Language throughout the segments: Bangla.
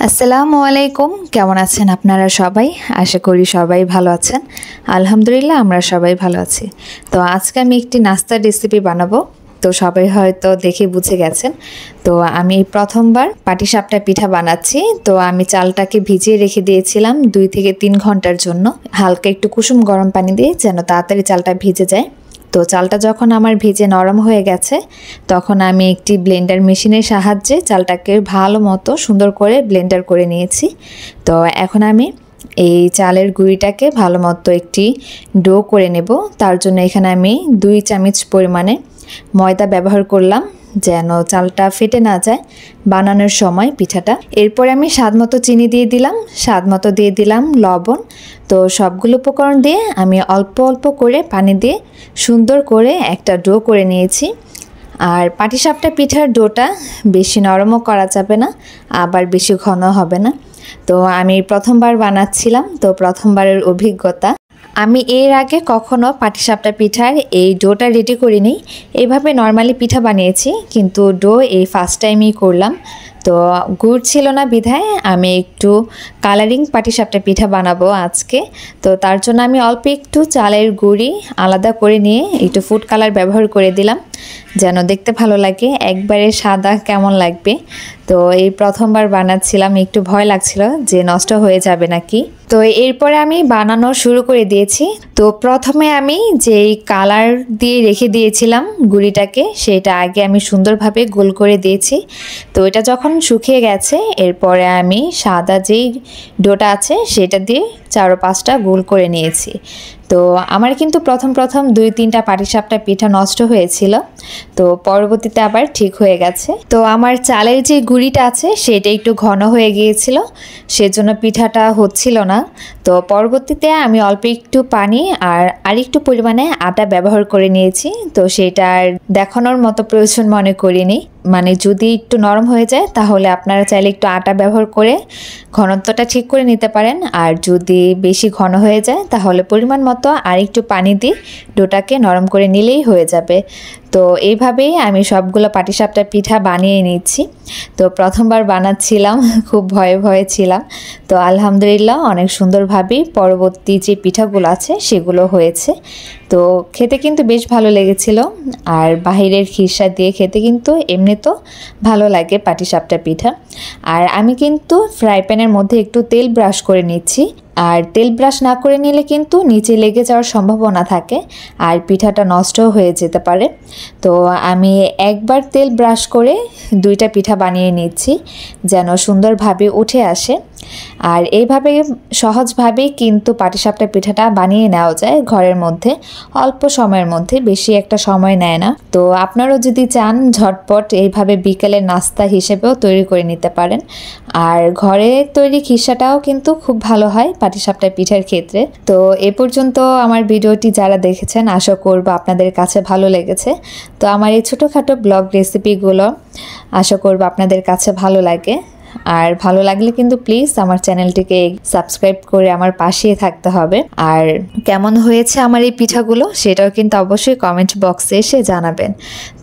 আসসালামু আলাইকুম, কেমন আছেন আপনারা সবাই? আশা করি সবাই ভালো আছেন। আলহামদুলিল্লাহ আমরা সবাই ভালো আছি। তো আজকে আমি একটি নাস্তার রেসিপি বানাবো। তো সবাই হয়তো দেখে বুঝে গেছেন। তো আমি প্রথমবার পাটিসাপটা পিঠা বানাচ্ছি। তো আমি চালটাকে ভিজিয়ে রেখে দিয়েছিলাম 2 থেকে 3 ঘন্টার জন্য, হালকা একটু কুসুম গরম পানি দিয়ে, যেন তাড়াতাড়ি চালটা ভিজে যায়। তো চালটা যখন আমার ভিজে নরম হয়ে গেছে, তখন আমি একটি ব্লেন্ডার মেশিনের সাহায্যে চালটাকে ভালো মতো সুন্দর করে ব্লেন্ডার করে নিয়েছি। তো এখন আমি এই চালের গুঁড়িটাকে ভালো মতো একটি ডো করে নেব। তার জন্য এখানে আমি 2 চামচ পরিমাণে ময়দা ব্যবহার করলাম, যেন চালটা ফেটে না যায় বানানোর সময় পিঠাটা। এরপরে আমি স্বাদমতো চিনি দিয়ে দিলাম, স্বাদমতো দিয়ে দিলাম লবণ। তো সবগুলো উপকরণ দিয়ে আমি অল্প অল্প করে পানি দিয়ে সুন্দর করে একটা ডো করে নিয়েছি। আর পাটিসাপটা পিঠার ডোটা বেশি নরমও করা যাবে না, আবার বেশি ঘন হবে না। তো আমি প্রথমবার বানাচ্ছিলাম, তো প্রথমবারের অভিজ্ঞতা। আমি এর আগে কখনো পাটিসাপটা পিঠার এই ডোটা রেডি করিনি। এইভাবে নর্মালি পিঠা বানিয়েছি, কিন্তু ডো এই ফার্স্ট টাইমই করলাম। তো গুড় ছিল না বিধায় আমি একটু কালারিং পাটিসাপটা পিঠা বানাবো আজকে। তো তার জন্য আমি অল্প একটু চালের গুঁড়ি আলাদা করে নিয়ে একটু ফুড কালার ব্যবহার করে দিলাম, যেন দেখতে ভালো লাগে। একবারে সাদা কেমন লাগবে। তো এই প্রথমবার বানাচ্ছিলাম, একটু ভয় লাগছিল যে নষ্ট হয়ে যাবে নাকি। তো এরপরে আমি বানানো শুরু করে দিয়েছি। তো প্রথমে আমি যেই কালার দিয়ে রেখে দিয়েছিলাম গুঁড়িটাকে, সেটা আগে আমি সুন্দরভাবে গোল করে দিয়েছি। তো এটা যখন শুকিয়ে গেছে, এরপরে আমি সাদা যেই ডোটা আছে সেটা দিয়ে 4-5টা গোল করে নিয়েছি। তো আমার কিন্তু প্রথম 2-3টা পাটিসাপটা পিঠা নষ্ট হয়েছিল, তো পরবর্তীতে আবার ঠিক হয়ে গেছে। তো আমার চালের যে গুঁড়িটা আছে সেটা একটু ঘন হয়ে গিয়েছিল, সেজন্য পিঠাটা হচ্ছিল না। তো পরবর্তীতে আমি অল্প একটু পানি আর আরেকটু পরিমাণে আটা ব্যবহার করে নিয়েছি। তো সেটা আর দেখানোর মতো প্রয়োজন মনে করিনি। মানে যদি একটু নরম হয়ে যায় তাহলে আপনারা চাইলে একটু আটা ব্যবহার করে ঘনত্বটা ঠিক করে নিতে পারেন। আর যদি বেশি ঘন হয়ে যায় তাহলে পরিমাণ মতো আর একটু পানি দিয়ে ডোটাকে নরম করে নিলেই হয়ে যাবে। তো এইভাবেই আমি সবগুলো পাটিসাপটা পিঠা বানিয়ে নিচ্ছি। তো প্রথমবার বানাচ্ছিলাম, খুব ভয়ে ভয়ে ছিলাম। তো আলহামদুলিল্লাহ অনেক সুন্দরভাবেই পরবর্তী যে পিঠাগুলো আছে সেগুলো হয়েছে। তো খেতে কিন্তু বেশ ভালো লেগেছিল। আর বাহিরের খিরসা দিয়ে খেতে কিন্তু এমনি তো ভালো লাগে পাটিসাপটা পিঠা। আর আমি কিন্তু ফ্রাই প্যানের মধ্যে একটু তেল ব্রাশ করে নিচ্ছি। আর তেল ব্রাশ না করে নিলে কিন্তু নিচে লেগে যাওয়ার সম্ভাবনা থাকে, আর পিঠাটা নষ্ট হয়ে যেতে পারে। তো আমি একবার তেল ব্রাশ করে 2টা পিঠা বানিয়ে নিচ্ছি, যেন সুন্দরভাবে উঠে আসে। আর এইভাবে সহজভাবেই কিন্তু পাটিসাপটা পিঠাটা বানিয়ে নেওয়া যায় ঘরের মধ্যে, অল্প সময়ের মধ্যে, বেশি একটা সময় নেয় না। তো আপনারাও যদি চান ঝটপট এইভাবে বিকেলের নাস্তা হিসেবেও তৈরি করে নিতে পারেন। আর ঘরে তৈরি খিরসাটাও কিন্তু খুব ভালো হয় পাটিসাপটা পিঠার ক্ষেত্রে। তো এ পর্যন্ত আমার ভিডিওটি যারা দেখেছেন, আশা করব আপনাদের কাছে ভালো লেগেছে। তো আমার এই ছোটোখাটো ব্লগ রেসিপিগুলো আশা করব আপনাদের কাছে ভালো লাগে। আর ভালো লাগলে কিন্তু প্লিজ আমার চ্যানেলটিকে সাবস্ক্রাইব করে আমার পাশেই থাকতে হবে। আর কেমন হয়েছে আমার এই পিঠাগুলো সেটাও কিন্তু অবশ্যই কমেন্ট বক্সে এসে জানাবেন।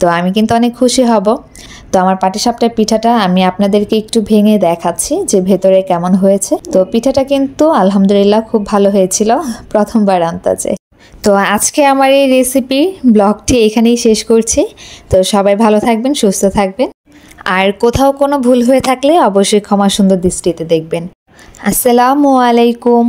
তো আমি কিন্তু অনেক খুশি হব। তো আমার পাটিসাপটা পিঠাটা আমি আপনাদেরকে একটু ভেঙে দেখাচ্ছি যে ভেতরে কেমন হয়েছে। তো পিঠাটা কিন্তু আলহামদুলিল্লাহ খুব ভালো হয়েছিল প্রথমবার আন্দাজে। তো আজকে আমার এই রেসিপি ব্লগটি এখানেই শেষ করছি। তো সবাই ভালো থাকবেন, সুস্থ থাকবেন। আর কোথাও কোনো ভুল হয়ে থাকলে অবশ্যই ক্ষমা সুন্দর দৃষ্টিতে দেখবেন। আসসালামু আলাইকুম।